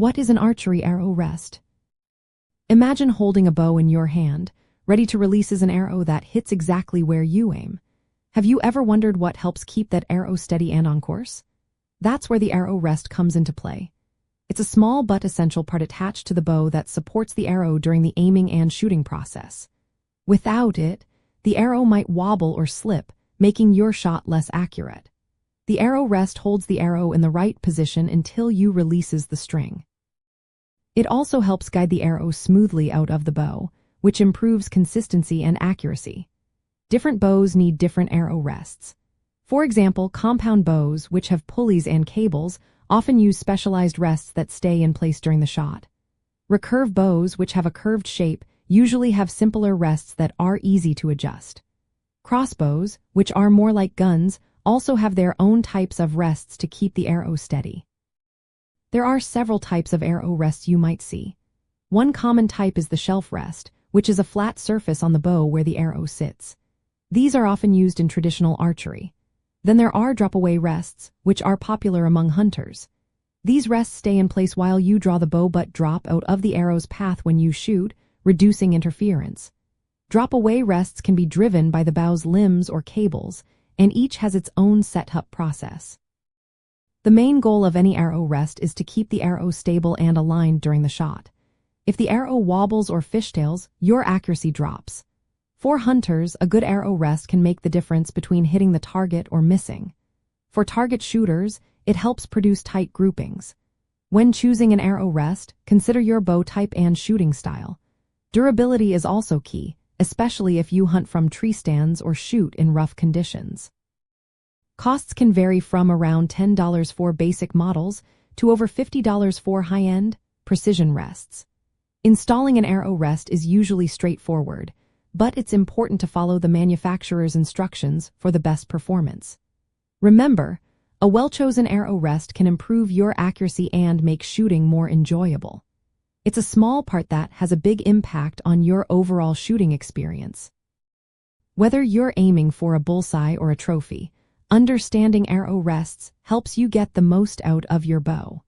What is an archery arrow rest? Imagine holding a bow in your hand, ready to release an arrow that hits exactly where you aim. Have you ever wondered what helps keep that arrow steady and on course? That's where the arrow rest comes into play. It's a small but essential part attached to the bow that supports the arrow during the aiming and shooting process. Without it, the arrow might wobble or slip, making your shot less accurate. The arrow rest holds the arrow in the right position until you releases the string. It also helps guide the arrow smoothly out of the bow, which improves consistency and accuracy. Different bows need different arrow rests. For example, compound bows, which have pulleys and cables, often use specialized rests that stay in place during the shot. Recurve bows, which have a curved shape, usually have simpler rests that are easy to adjust. Crossbows, which are more like guns, also have their own types of rests to keep the arrow steady. There are several types of arrow rests you might see. One common type is the shelf rest, which is a flat surface on the bow where the arrow sits. These are often used in traditional archery. Then there are drop-away rests, which are popular among hunters. These rests stay in place while you draw the bow but drop out of the arrow's path when you shoot, reducing interference. Drop-away rests can be driven by the bow's limbs or cables, and each has its own setup process. The main goal of any arrow rest is to keep the arrow stable and aligned during the shot. If the arrow wobbles or fishtails, your accuracy drops. For hunters, a good arrow rest can make the difference between hitting the target or missing. For target shooters, it helps produce tight groupings. When choosing an arrow rest, consider your bow type and shooting style. Durability is also key, especially if you hunt from tree stands or shoot in rough conditions. Costs can vary from around $10 for basic models to over $50 for high-end, precision rests. Installing an arrow rest is usually straightforward, but it's important to follow the manufacturer's instructions for the best performance. Remember, a well-chosen arrow rest can improve your accuracy and make shooting more enjoyable. It's a small part that has a big impact on your overall shooting experience. Whether you're aiming for a bullseye or a trophy, understanding arrow rests helps you get the most out of your bow.